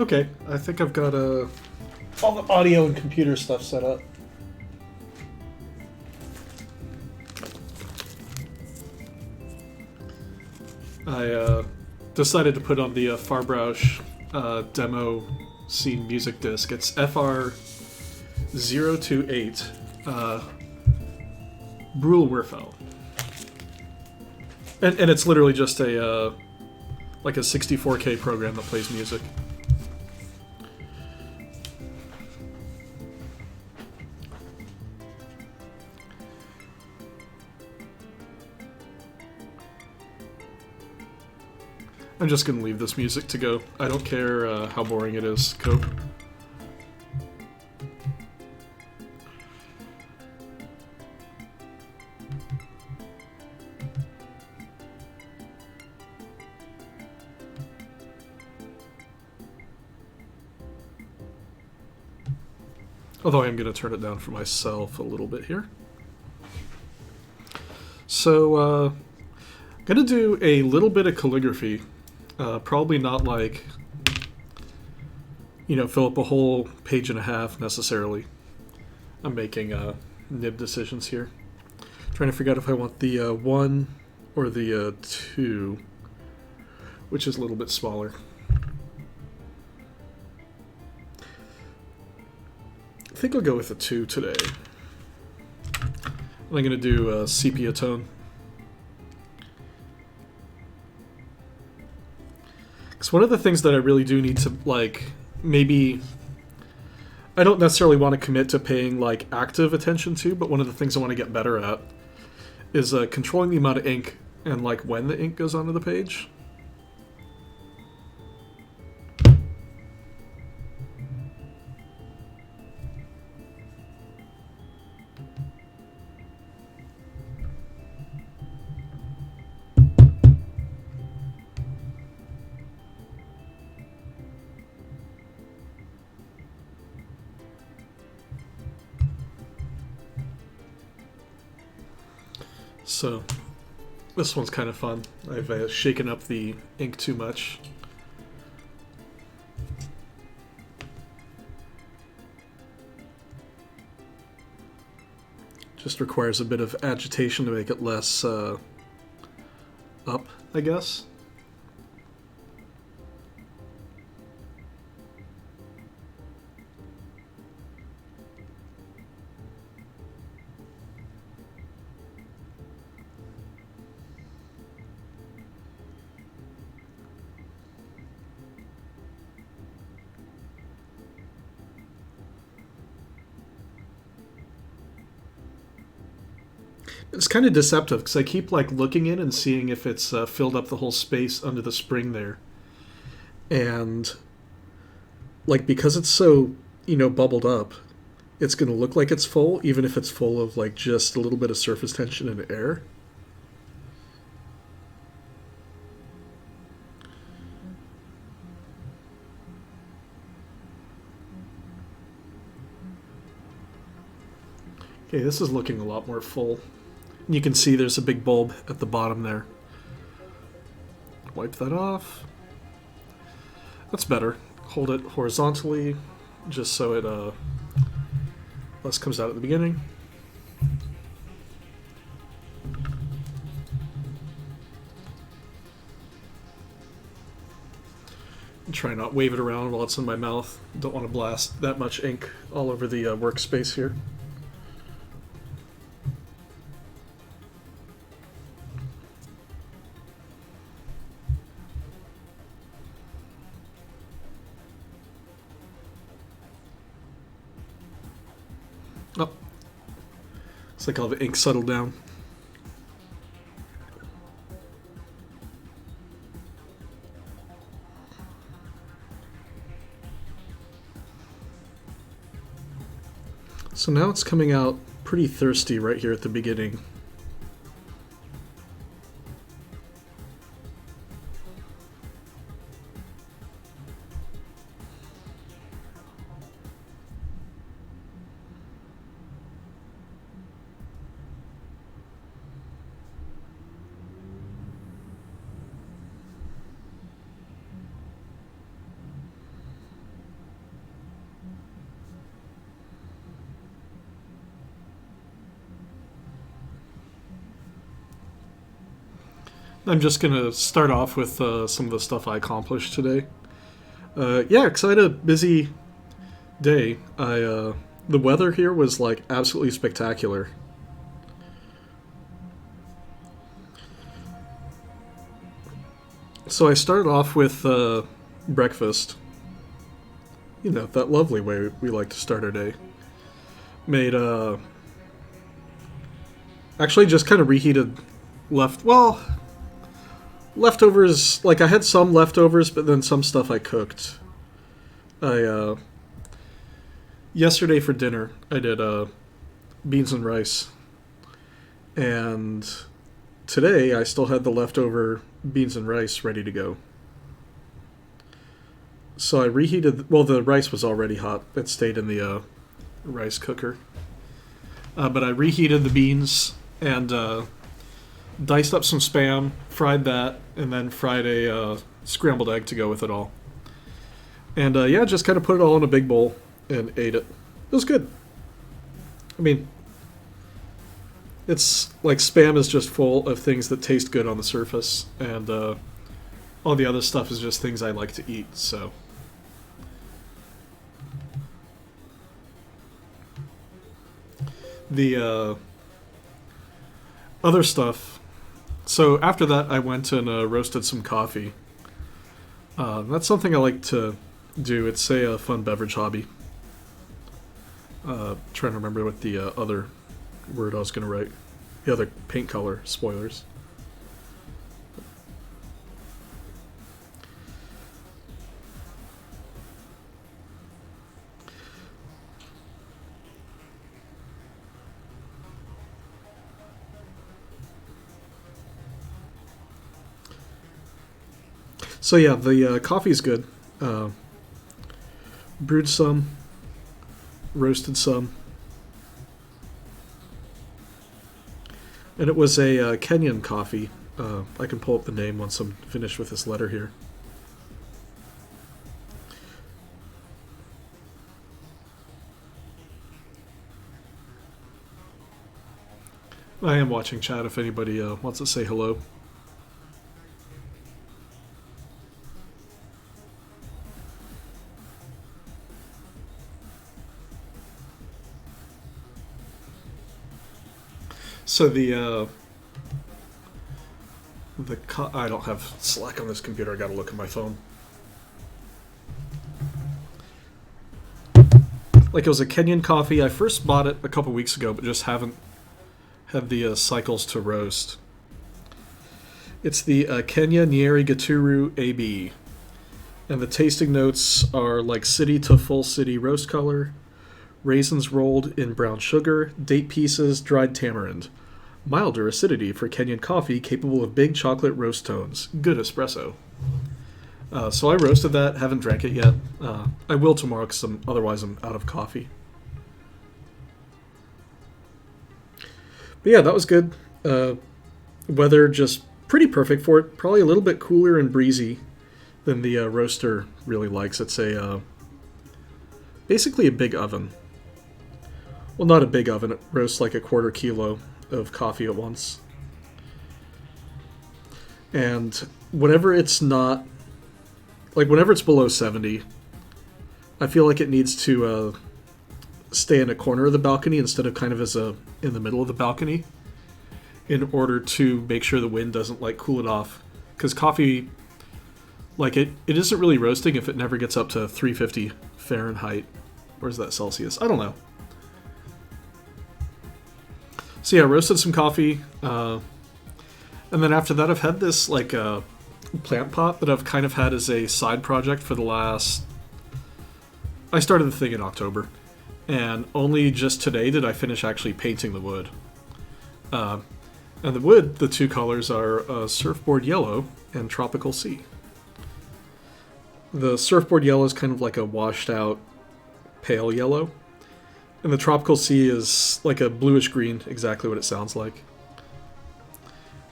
Okay, I think I've got all the audio and computer stuff set up. I decided to put on the Farbroush demo scene music disc. It's FR028 Brulwerfel. And it's literally just a like a 64K program that plays music. I'm just going to leave this music to go. I don't care how boring it is. Cope. Although I am going to turn it down for myself a little bit here. So, I'm going to do a little bit of calligraphy. Probably not like, fill up a whole page and a half necessarily. I'm making nib decisions here. Trying to figure out if I want the 1 or the 2, which is a little bit smaller. I think I'll go with the 2 today. I'm going to do sepia tone. Because one of the things that I really do need to, maybe... I don't necessarily want to commit to paying, active attention to, but one of the things I want to get better at is controlling the amount of ink and, when the ink goes onto the page. So, this one's kind of fun. I've shaken up the ink too much. Just requires a bit of agitation to make it less up, I guess. It's kind of deceptive because I keep looking in and seeing if it's filled up the whole space under the spring there, and because it's so bubbled up, it's going to look like it's full even if it's full of just a little bit of surface tension and air. Okay, this is looking a lot more full. You can see there's a big bulb at the bottom there. Wipe that off. That's better. Hold it horizontally, just so it less comes out at the beginning. And try not wave it around while it's in my mouth. Don't want to blast that much ink all over the workspace here. Oh, looks like all the ink settled down. So now it's coming out pretty thirsty right here at the beginning. I'm just gonna start off with some of the stuff I accomplished today. Yeah, 'cause I had a busy day. The weather here was like absolutely spectacular. So I started off with breakfast. You know, that lovely way we like to start our day. Made actually just kind of reheated leftovers. Like I had some leftovers, but then some stuff I cooked. I Yesterday for dinner I did beans and rice, and today I still had the leftover beans and rice ready to go. So I reheated. Well, the rice was already hot. It stayed in the rice cooker. But I reheated the beans and diced up some Spam, fried that, and then fried a scrambled egg to go with it all. And yeah, just kind of put it all in a big bowl and ate it. It was good. I mean, it's like Spam is just full of things that taste good on the surface, and all the other stuff is just things I like to eat, so. The other stuff. So after that, I went and roasted some coffee. That's something I like to do. It's a fun beverage hobby. Trying to remember what the other word I was going to write. The other paint color. Spoilers. So yeah, the coffee's good. Brewed some, roasted some, and it was a Kenyan coffee. I can pull up the name once I'm finished with this letter here. I am watching chat if anybody wants to say hello. So I don't have Slack on this computer. I got to look at my phone. Like it was a Kenyan coffee. I first bought it a couple weeks ago, but just haven't had the cycles to roast. It's the Kenya Nyeri Gaturu AB, and the tasting notes are like city to full city roast color, raisins rolled in brown sugar, date pieces, dried tamarind. Milder acidity for Kenyan coffee capable of big chocolate roast tones. Good espresso. So I roasted that. Haven't drank it yet. I will tomorrow because otherwise I'm out of coffee. But yeah, that was good. Weather just pretty perfect for it. Probably a little bit cooler and breezy than the roaster really likes. It's basically a big oven. Well, not a big oven. It roasts like a quarter kilo of coffee at once. And whenever it's not, like whenever it's below 70, I feel like it needs to stay in a corner of the balcony instead of kind of in the middle of the balcony in order to make sure the wind doesn't like cool it off. Because coffee, like it isn't really roasting if it never gets up to 350 Fahrenheit. Or is that Celsius? I don't know. So yeah, roasted some coffee, and then after that I've had this like plant pot that I've kind of had as a side project for the last... I started the thing in October, and only just today did I finish actually painting the wood. And the wood, the two colors are surfboard yellow and tropical sea. The surfboard yellow is kind of like a washed out pale yellow. And the tropical sea is like a bluish green, exactly what it sounds like.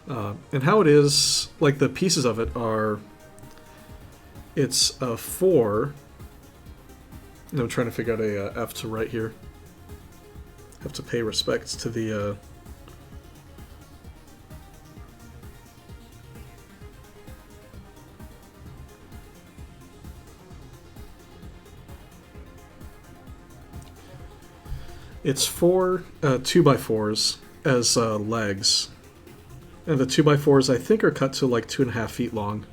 And how it is, like the pieces of it are, it's a 4. And I'm trying to figure out a F to write here. Have to pay respects to the It's four 2x4s as legs. And the 2x4s, I think, are cut to like 2.5 feet long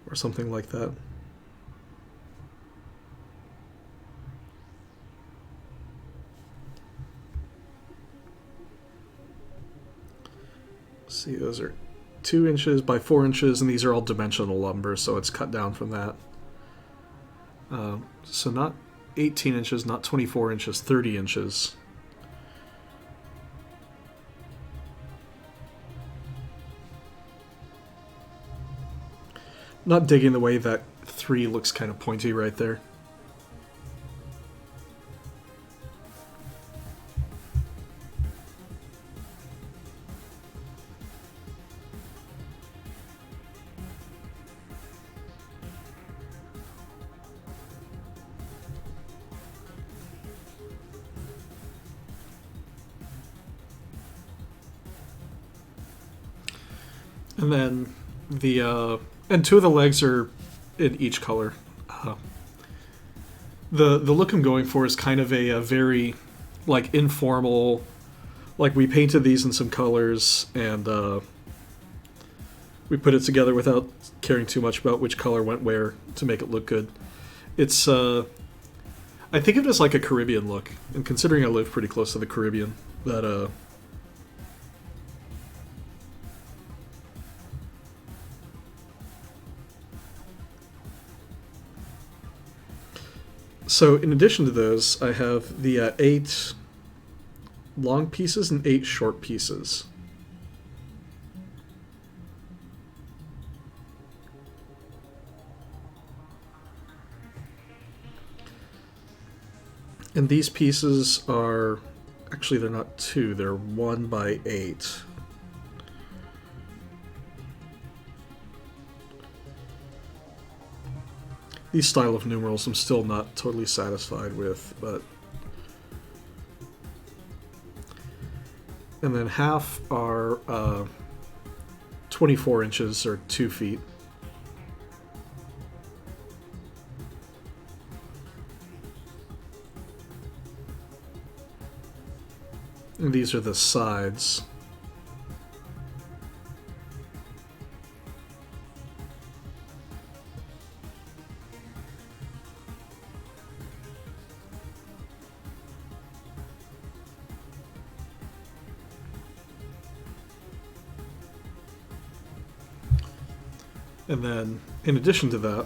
or something like that. See, those are 2 inches by 4 inches, and these are all dimensional lumber, so it's cut down from that. So not 18 inches, not 24 inches, 30 inches. Not digging the way that 3 looks kind of pointy right there. And then and 2 of the legs are in each color. The look I'm going for is kind of a very like informal, like we painted these in some colors and we put it together without caring too much about which color went where to make it look good. It's I think of it as like a Caribbean look, and considering I live pretty close to the Caribbean, that so in addition to those, I have the 8 long pieces and 8 short pieces. And these pieces are, actually they're not 2, they're 1 by 8. These style of numerals I'm still not totally satisfied with, but... And then half are 24 inches, or 2 feet. And these are the sides. And then, in addition to that,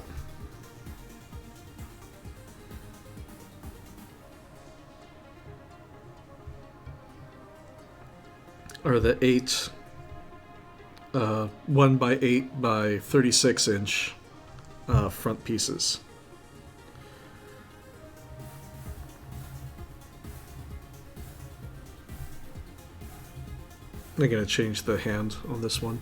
are the 8 1 by 8 by 36 inch front pieces. I'm going to change the hand on this one.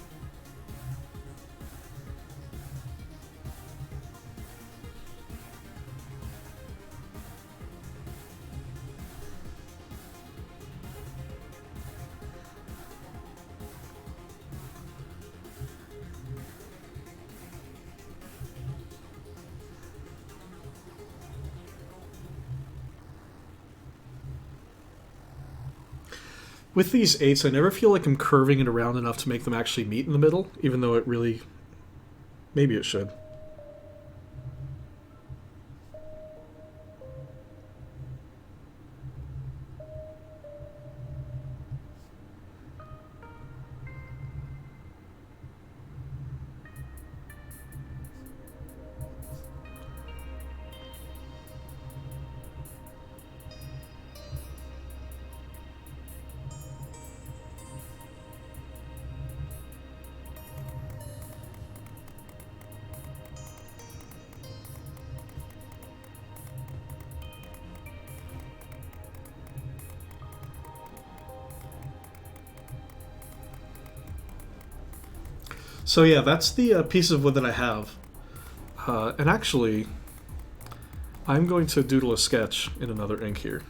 With these 8s, I never feel like I'm curving it around enough to make them actually meet in the middle, even though it really... maybe it should. So yeah, that's the piece of wood that I have. And actually, I'm going to doodle a sketch in another ink here.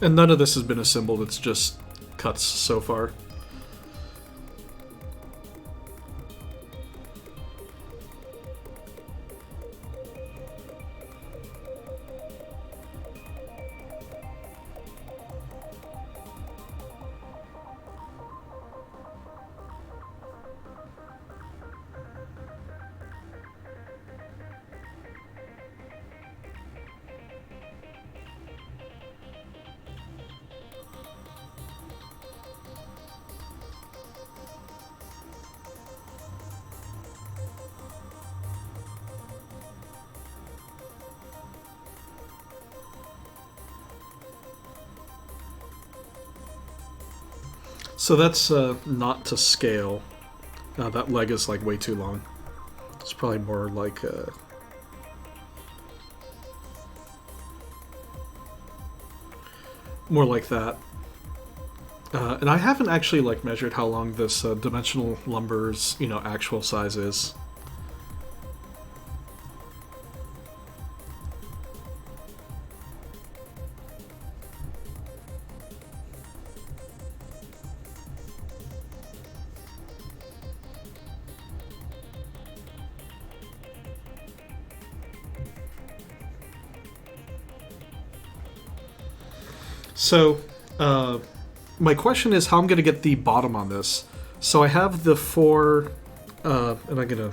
And none of this has been assembled, it's just cuts so far. So that's not to scale. That leg is like way too long. It's probably more like that. And I haven't actually like measured how long this dimensional lumber's actual size is. So, my question is how I'm going to get the bottom on this. So I have the four, and I'm going to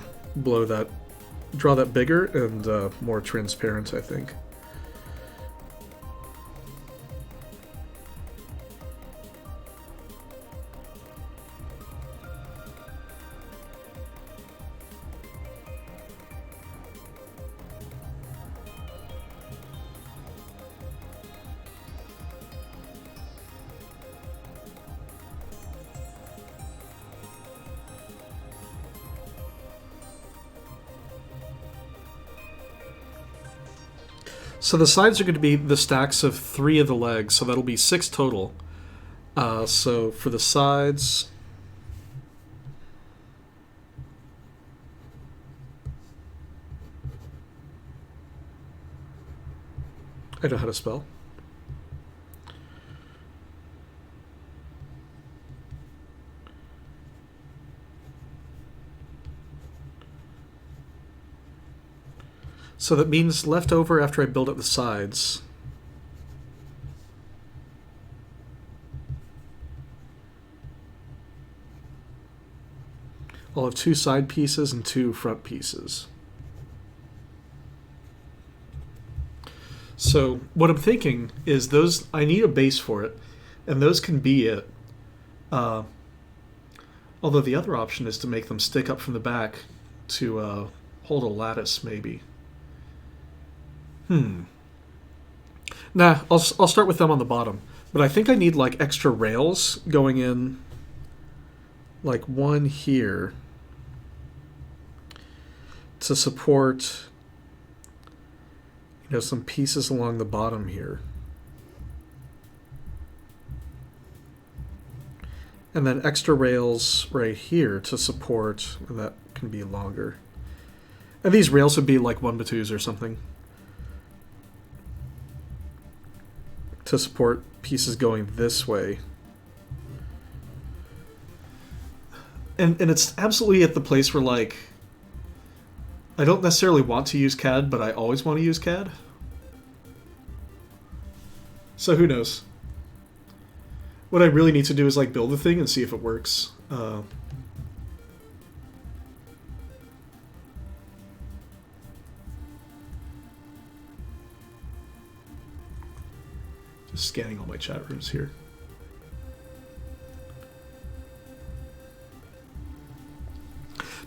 draw that bigger and more transparent, I think. So the sides are going to be the stacks of 3 of the legs, so that'll be 6 total. So for the sides, I know how to spell. So that means left over after I build up the sides. I'll have 2 side pieces and 2 front pieces. So what I'm thinking is I need a base for it, and those can be it. Although the other option is to make them stick up from the back to hold a lattice, maybe. Nah, I'll start with them on the bottom. But I think I need like extra rails going in, like one here, to support, some pieces along the bottom here. And then extra rails right here to support, and that can be longer. And these rails would be like 1x2s or something, to support pieces going this way. And it's absolutely at the place where, like, I don't necessarily want to use CAD, but I always want to use CAD. So who knows? What I really need to do is, like, build the thing and see if it works. Just scanning all my chat rooms here.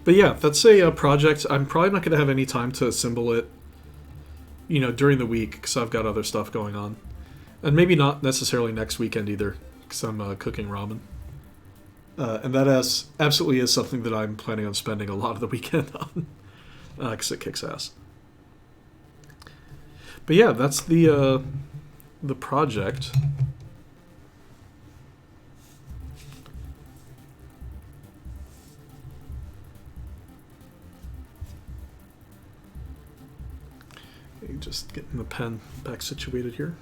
But yeah, that's a project. I'm probably not going to have any time to assemble it, during the week, because I've got other stuff going on. And maybe not necessarily next weekend either, because I'm cooking ramen. And that absolutely is something that I'm planning on spending a lot of the weekend on, because it kicks ass. But yeah, that's the project. Okay, just getting the pen back situated here.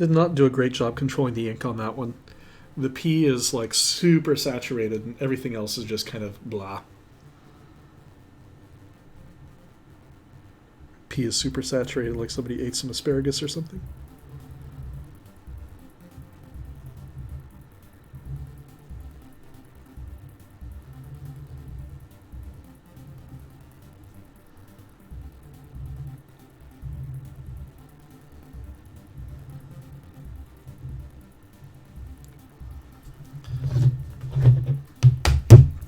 Did not do a great job controlling the ink on that one. The P is like super saturated and everything else is just kind of blah. P is super saturated, like somebody ate some asparagus or something.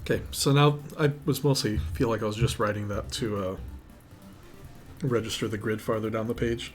Okay, so now I was mostly feel like I was just writing that to register the grid farther down the page.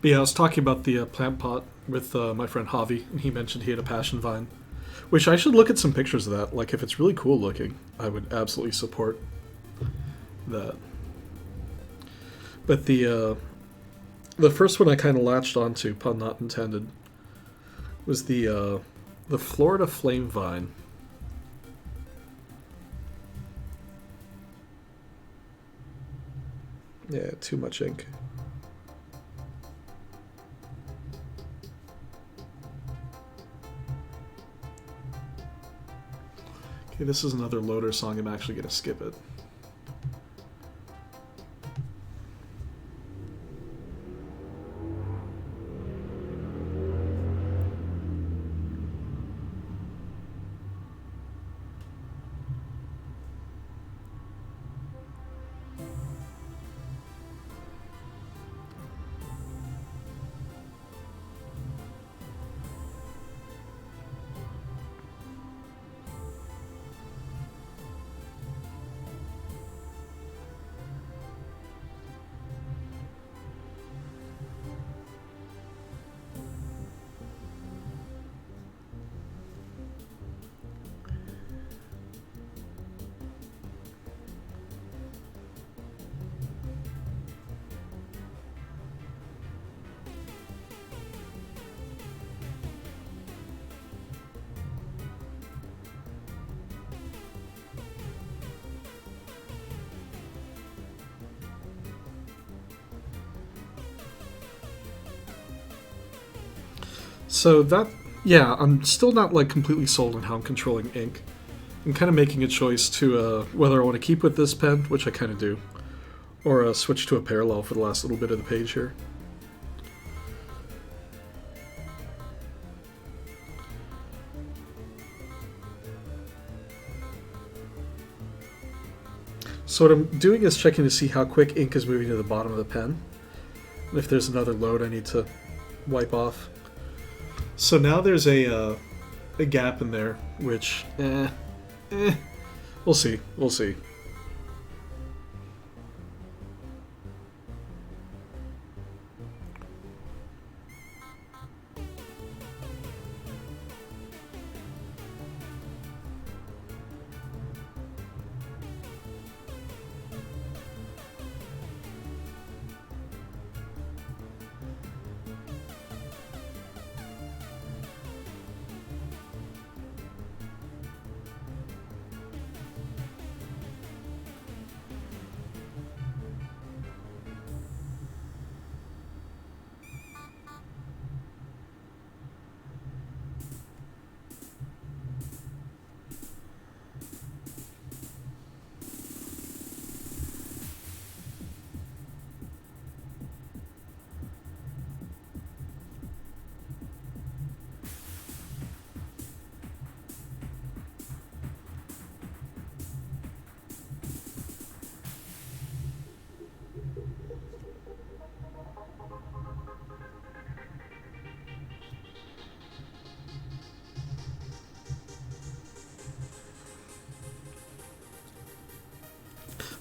But yeah, I was talking about the plant pot with my friend Javi, and he mentioned he had a passion vine, which I should look at some pictures of that. Like, if it's really cool looking, I would absolutely support that. But the first one I kind of latched onto, pun not intended, was the Florida flame vine. Yeah, too much ink. Okay, this is another loader song. I'm actually going to skip it. So that, yeah, I'm still not like completely sold on how I'm controlling ink. I'm kind of making a choice to whether I want to keep with this pen, which I kind of do, or switch to a parallel for the last little bit of the page here. So what I'm doing is checking to see how quick ink is moving to the bottom of the pen. And if there's another load I need to wipe off. So now there's a gap in there, which, we'll see, we'll see.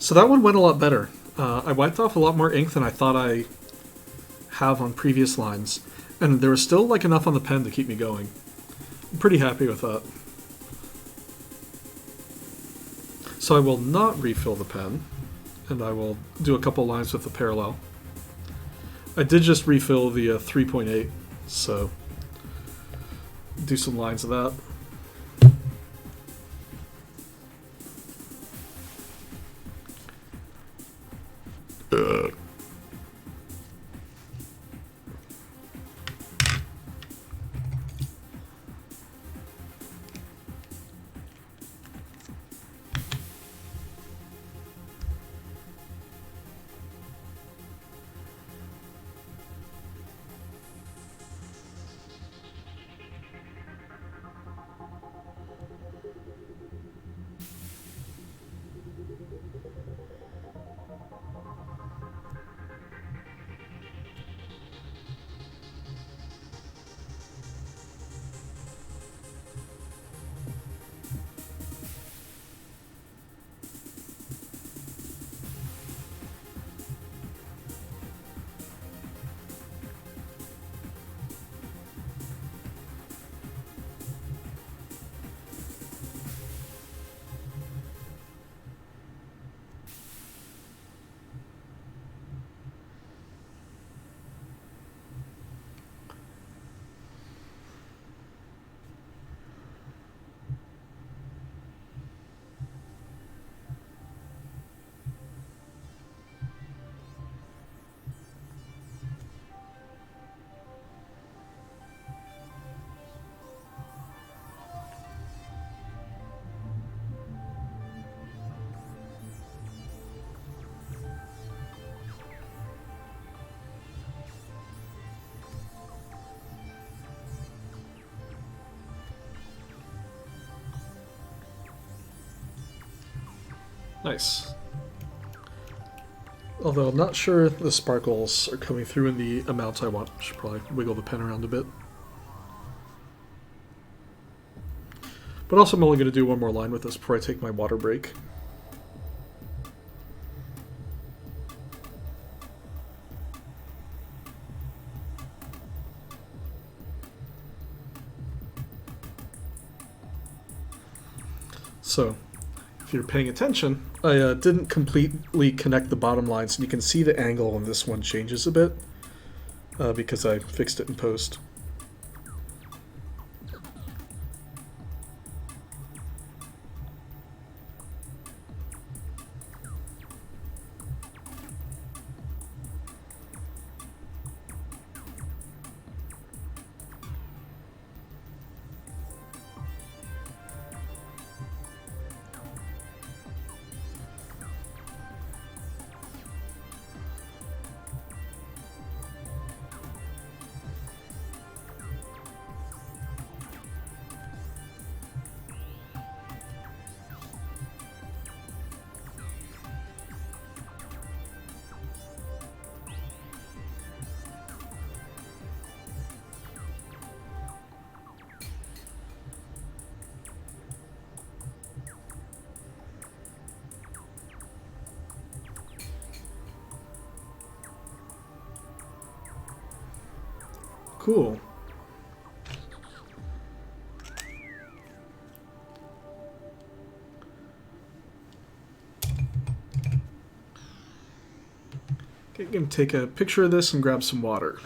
So that one went a lot better. I wiped off a lot more ink than I thought I have on previous lines, and there was still like enough on the pen to keep me going. I'm pretty happy with that. So I will not refill the pen, and I will do a couple lines with the parallel. I did just refill the 3.8, so do some lines of that. Nice. Although I'm not sure the sparkles are coming through in the amounts I want. Should probably wiggle the pen around a bit. But also I'm only going to do one more line with this before I take my water break. So, if you're paying attention, I didn't completely connect the bottom lines, and you can see the angle on this one changes a bit because I fixed it in post. Cool. Okay, I'm going to take a picture of this and grab some water.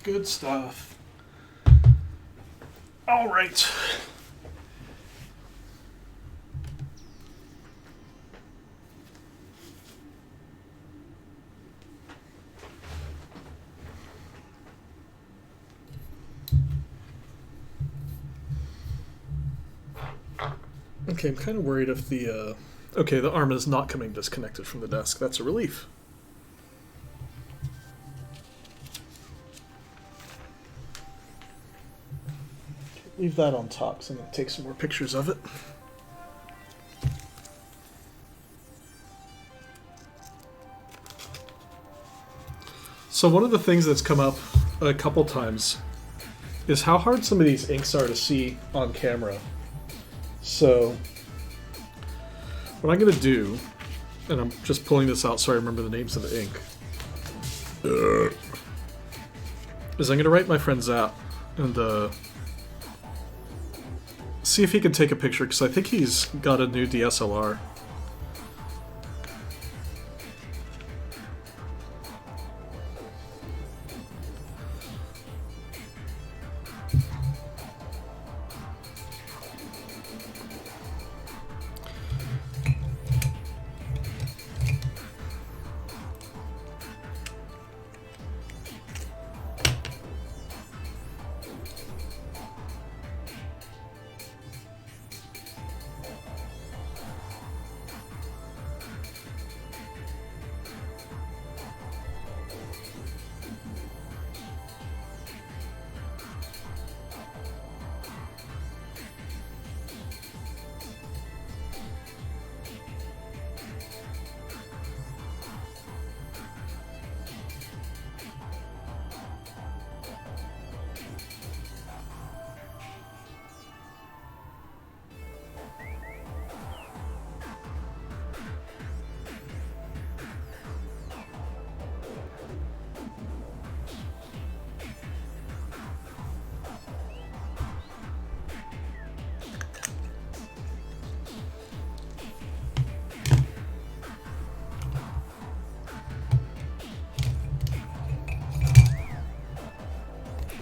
Good stuff. All right. Okay, I'm kind of worried if the... okay, the arm is not coming disconnected from the desk. That's a relief. Leave that on top, so I'm going to take some more pictures of it. So one of the things that's come up a couple times is how hard some of these inks are to see on camera. So what I'm going to do, and I'm just pulling this out so I remember the names of the ink, is I'm going to write my friend Zap and see if he can take a picture, because I think he's got a new DSLR.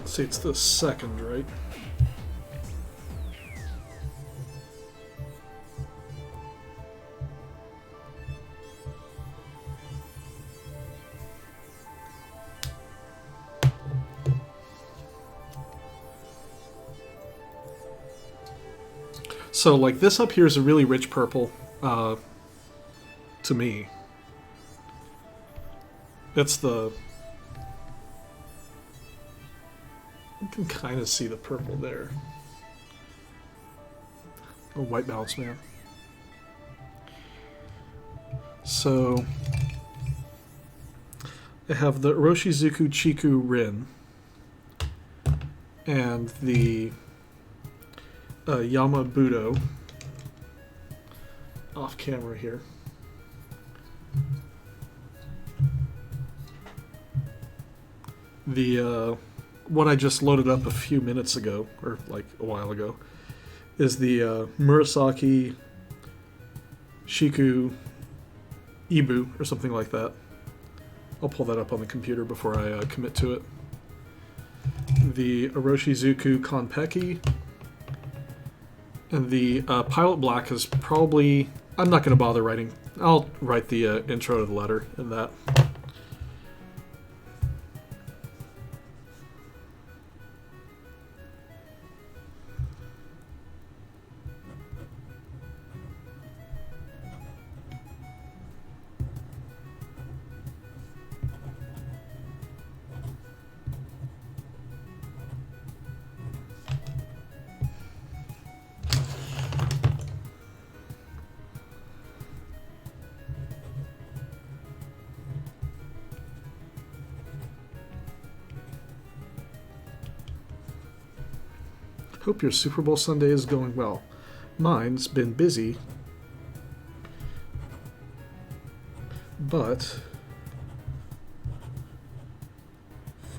See, it's the second, right? So, like, this up here is a really rich purple, to me. That's the... You can kind of see the purple there. Oh, white balance, man. So, I have the Iroshizuku Chiku Rin and the Yamabudo off camera here. The what I just loaded up a few minutes ago, or like a while ago, is the Murasaki Shiku Ibu, or something like that. I'll pull that up on the computer before I commit to it. The Iroshizuku Konpeki, and the Pilot Black is probably... I'm not going to bother writing. I'll write the intro to the letter in that. Hope your Super Bowl Sunday is going well. Mine's been busy, but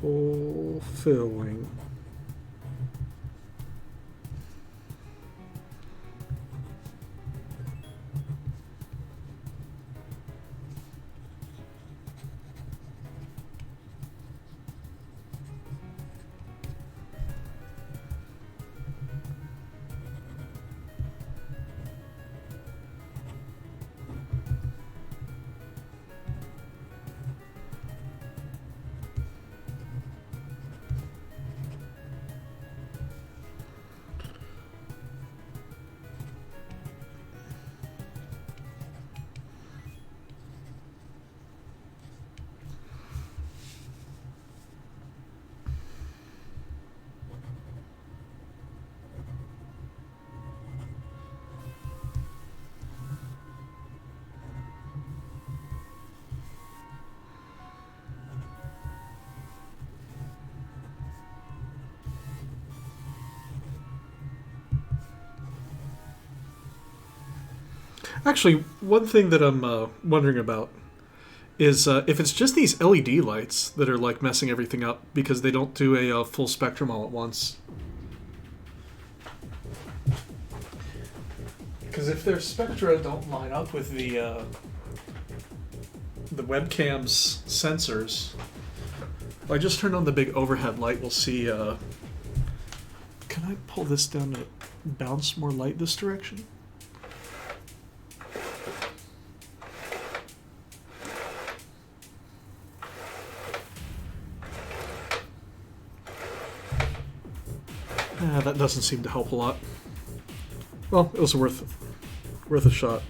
fulfilling. Actually, one thing that I'm wondering about is if it's just these LED lights that are like messing everything up because they don't do a full spectrum all at once. Because if their spectra don't line up with the webcam's sensors, if I just turn on the big overhead light, we'll see. Can I pull this down to bounce more light this direction? That doesn't seem to help a lot. Well, it was worth a shot.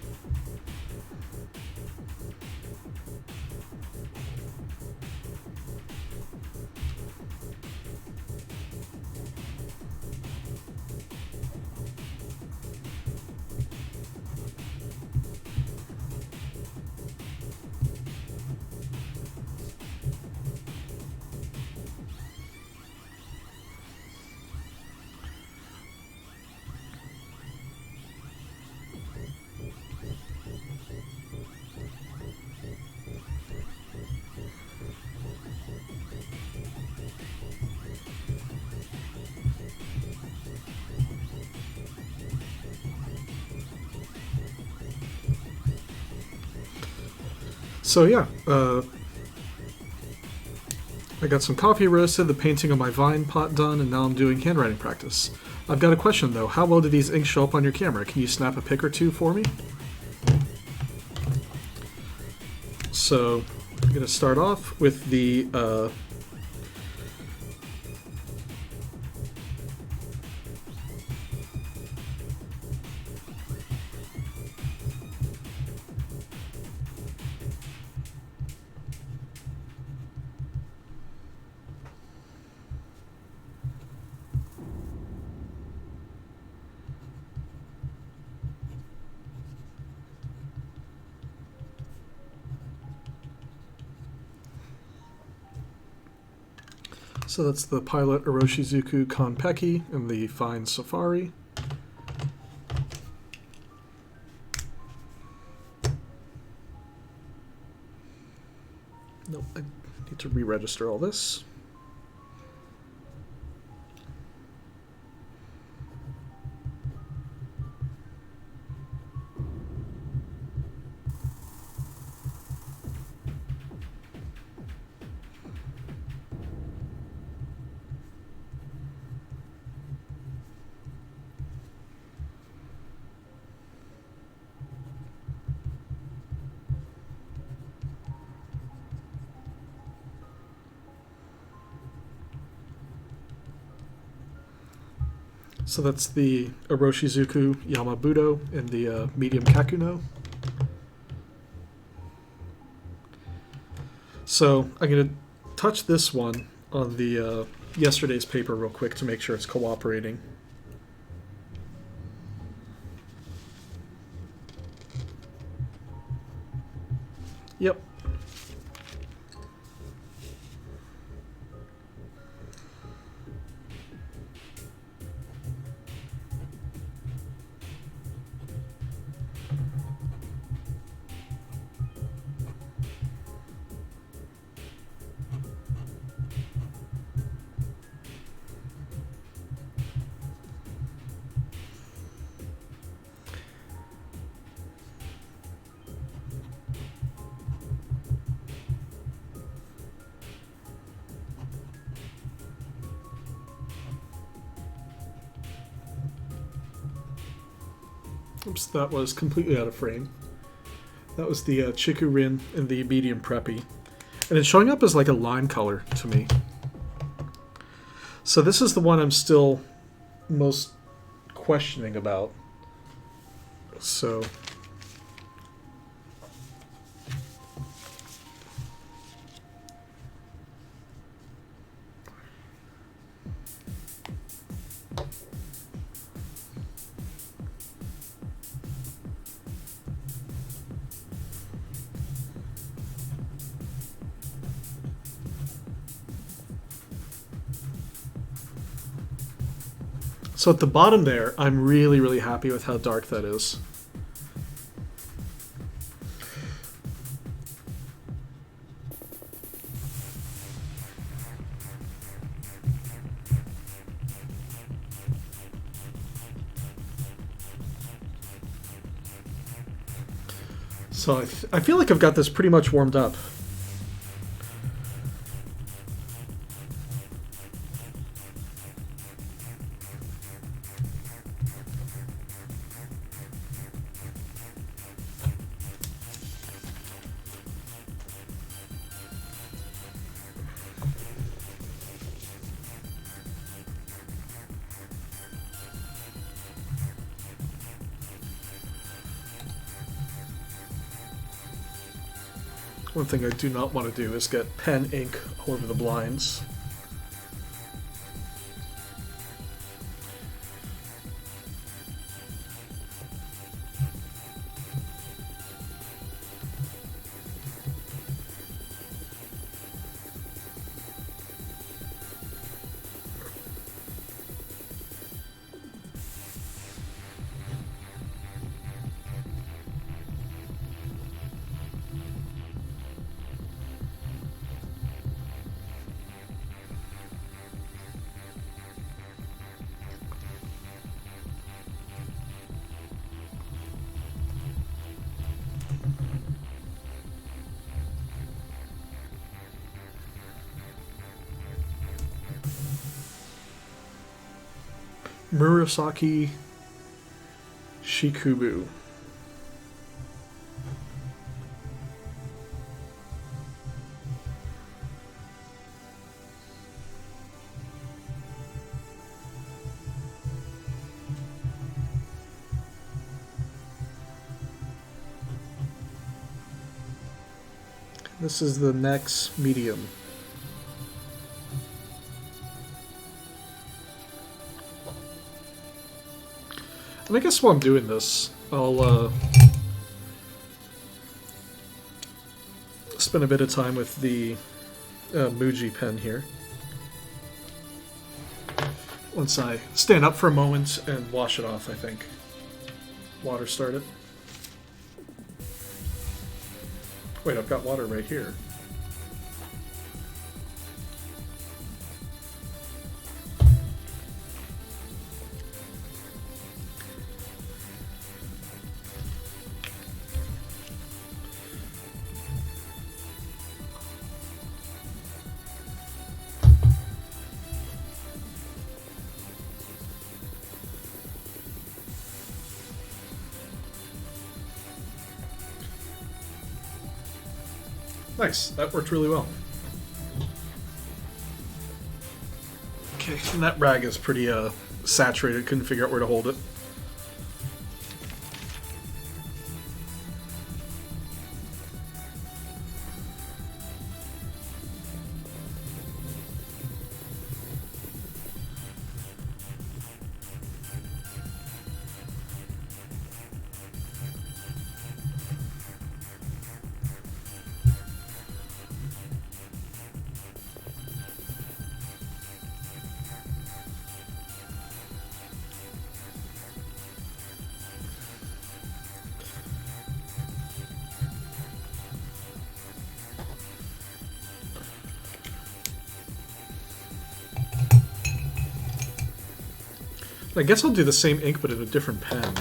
So yeah, I got some coffee roasted, the painting of my vine pot done, and now I'm doing handwriting practice. I've got a question though. How well do these inks show up on your camera? Can you snap a pic or two for me? So I'm going to start off with the so that's the Pilot Oroshizuku Konpeki and the Fine Safari. Nope, I need to re-register all this. So that's the Oroshizuku Yamabudo and the medium Kakuno. So I'm going to touch this one on the yesterday's paper real quick to make sure it's cooperating. Yep. Oops, that was completely out of frame. That was the Chikurin and the medium Preppy. And it's showing up as like a lime color to me. So this is the one I'm still most questioning about. So So at the bottom there, I'm really, really happy with how dark that is. So I feel like I've got this pretty much warmed up. One thing I do not want to do is get pen ink all over the blinds. Murasaki Shikubu. This is the next medium. And I guess while I'm doing this, I'll spend a bit of time with the Muji pen here. Once I stand up for a moment and wash it off, I think. Water started. Wait, I've got water right here. Nice, that worked really well. Okay, and that rag is pretty saturated, couldn't figure out where to hold it. I guess I'll do the same ink, but in a different pen.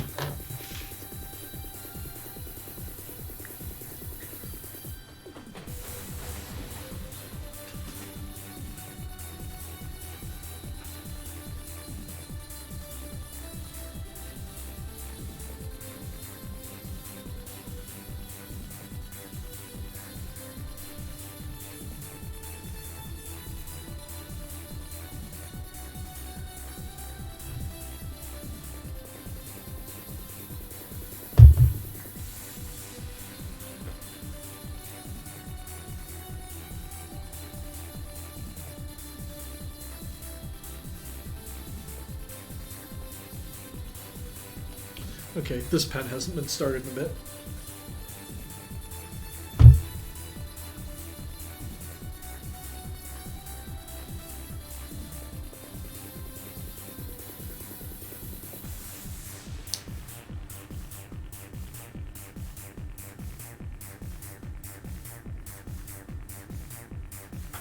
Okay, this pen hasn't been started in a bit.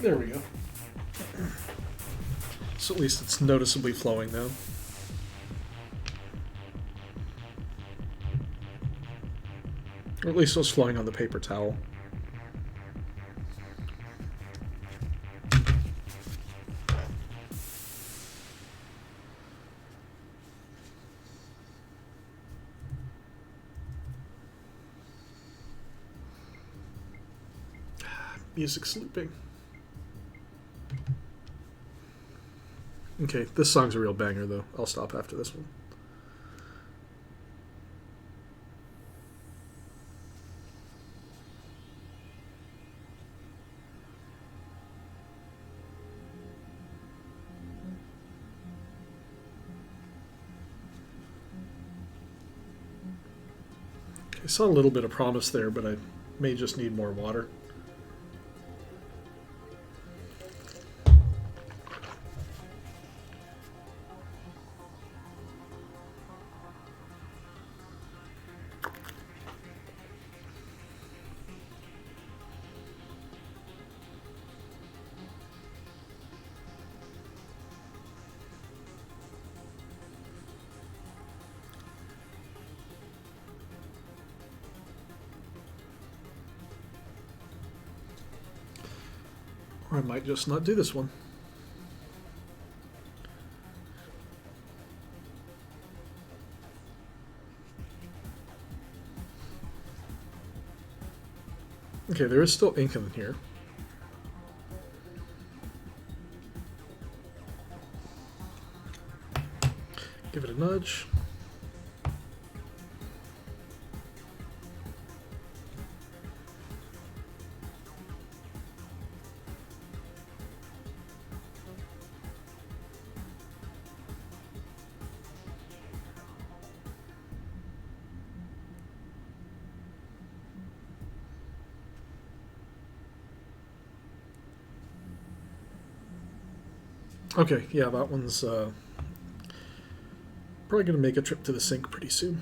There we go. So at least it's noticeably flowing now. Or at least it was flying on the paper towel. Music's looping. Okay, this song's a real banger, though. I'll stop after this one. I saw a little bit of promise there, but I may just need more water. Or I might just not do this one. Okay, there is still ink in here. Give it a nudge. Okay, yeah, that one's probably going to make a trip to the sink pretty soon.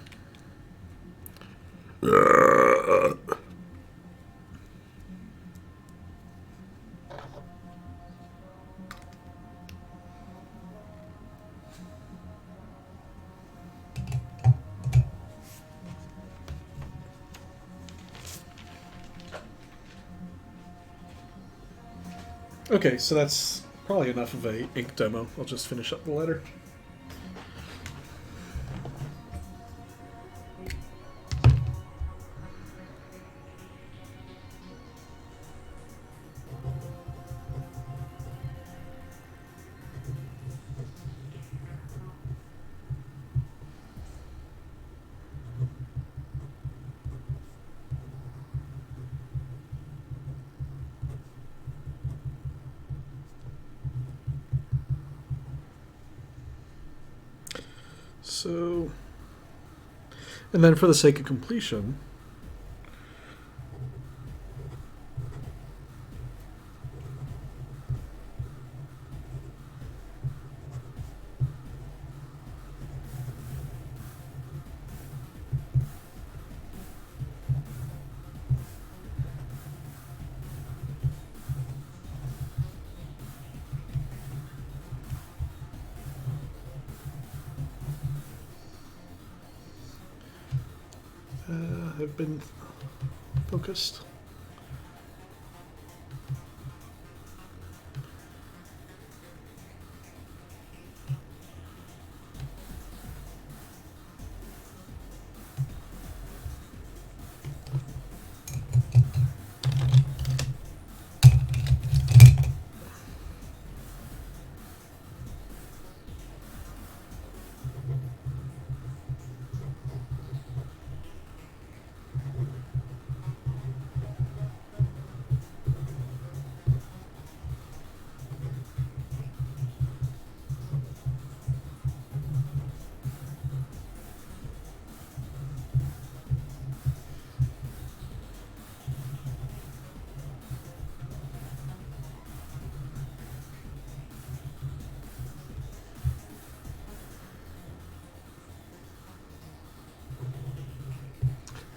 Okay, so that's probably enough of a ink demo. I'll just finish up the letter. So, and then for the sake of completion, have been focused.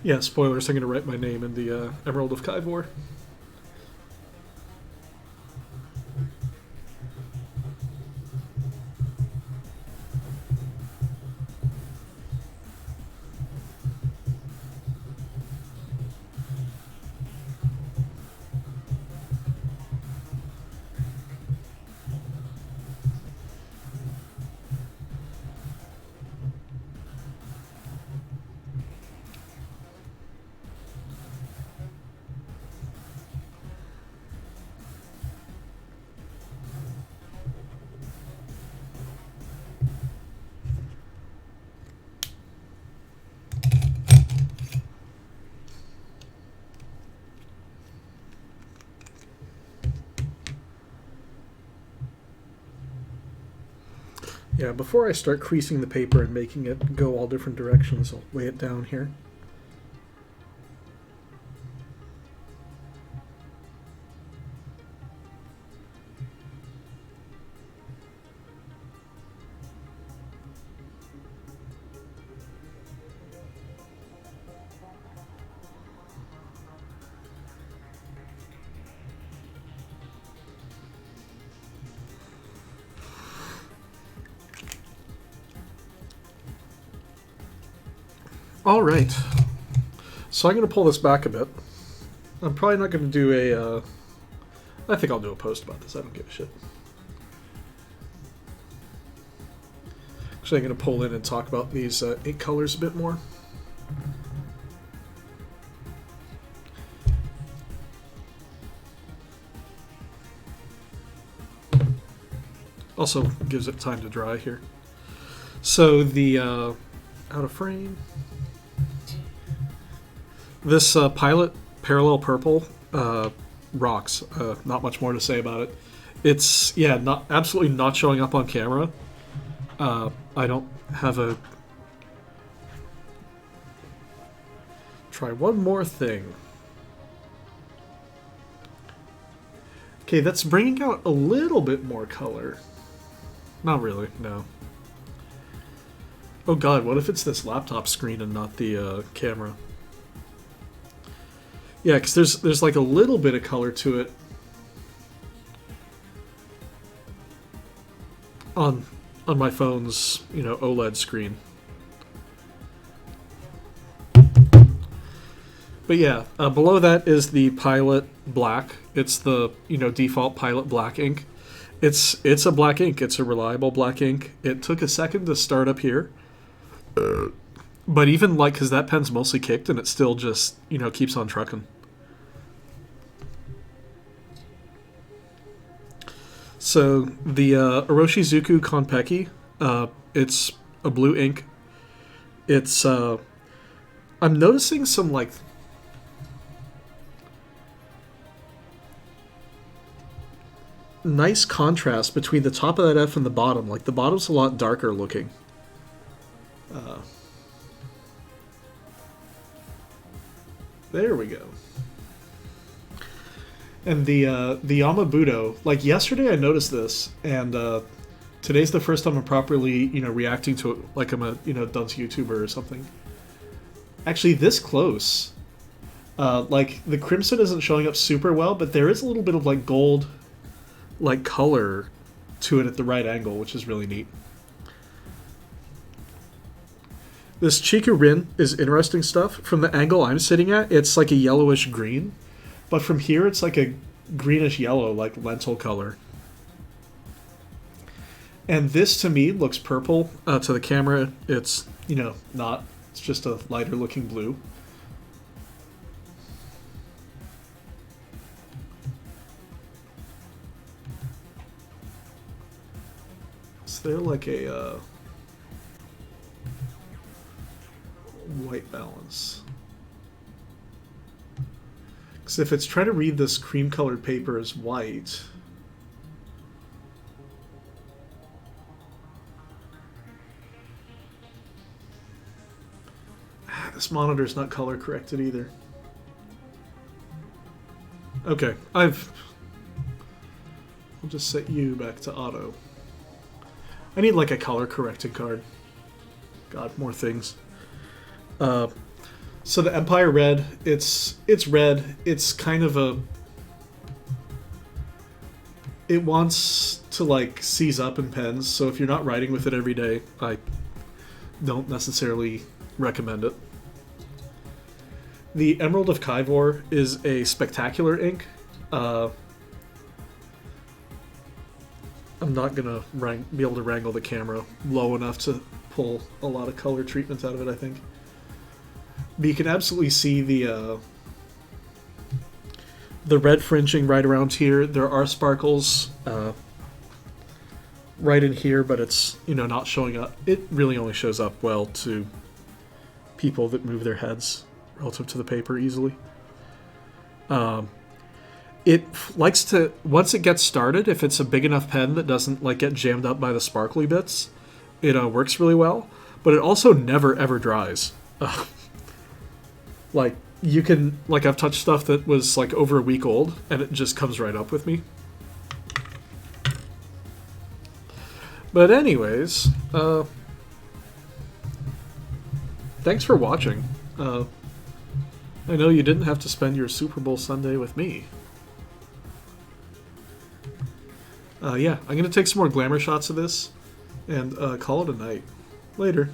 Yeah, spoilers, I'm going to write my name in the Emerald of Kivor. Yeah, before I start creasing the paper and making it go all different directions, I'll lay it down here. All right, so I'm going to pull this back a bit. I'm probably not going to do a, I think I'll do a post about this, I don't give a shit. Actually, I'm going to pull in and talk about these ink colors a bit more. Also gives it time to dry here. So the, out of frame. This Pilot Parallel Purple rocks. Not much more to say about it. It's, yeah, not absolutely not showing up on camera. I don't have a... Try one more thing. Okay, that's bringing out a little bit more color. Not really, no. Oh god, what if it's this laptop screen and not the camera? Yeah, because there's like a little bit of color to it on my phone's, you know, OLED screen. But yeah, below that is the Pilot Black. It's the, you know, default Pilot Black ink. It's a black ink. It's a reliable black ink. It took a second to start up here. But even like, because that pen's mostly kicked and it still just, you know, keeps on trucking. So the Oroshizuku Konpeki, it's a blue ink. It's, I'm noticing some like, nice contrast between the top of that F and the bottom. Like the bottom's a lot darker looking. There we go. And the Yamabudo, like yesterday I noticed this, and today's the first time I'm properly, you know, reacting to it like I'm a, you know, dunce YouTuber or something. Actually, this close. Like, the crimson isn't showing up super well, but there is a little bit of, like, gold, like, color to it at the right angle, which is really neat. This Chikurin is interesting stuff. From the angle I'm sitting at, it's like a yellowish green. But from here, it's like a greenish yellow, like lentil color. And this, to me, looks purple. To the camera, it's, you know, not. It's just a lighter looking blue. So they're like a white balance. Because if it's trying to read this cream-colored paper as white... This monitor's not color-corrected either. Okay, I'll just set you back to auto. I need like a color-corrected card. God, more things. So the Empire Red, it's red. It's kind of a... It wants to, like, seize up in pens, so if you're not writing with it every day, I don't necessarily recommend it. The Emerald of Kaivor is a spectacular ink. I'm not going to be able to wrangle the camera low enough to pull a lot of color treatment out of it, I think. But you can absolutely see the red fringing right around here. There are sparkles right in here, but it's, you know, not showing up. It really only shows up well to people that move their heads relative to the paper easily. It likes to, once it gets started, if it's a big enough pen that doesn't like get jammed up by the sparkly bits, it works really well, but it also never ever dries. Like you can, like I've touched stuff that was like over a week old, and it just comes right up with me. But anyways, thanks for watching. I know you didn't have to spend your Super Bowl Sunday with me. Yeah, I'm going to take some more glamour shots of this and call it a night. Later.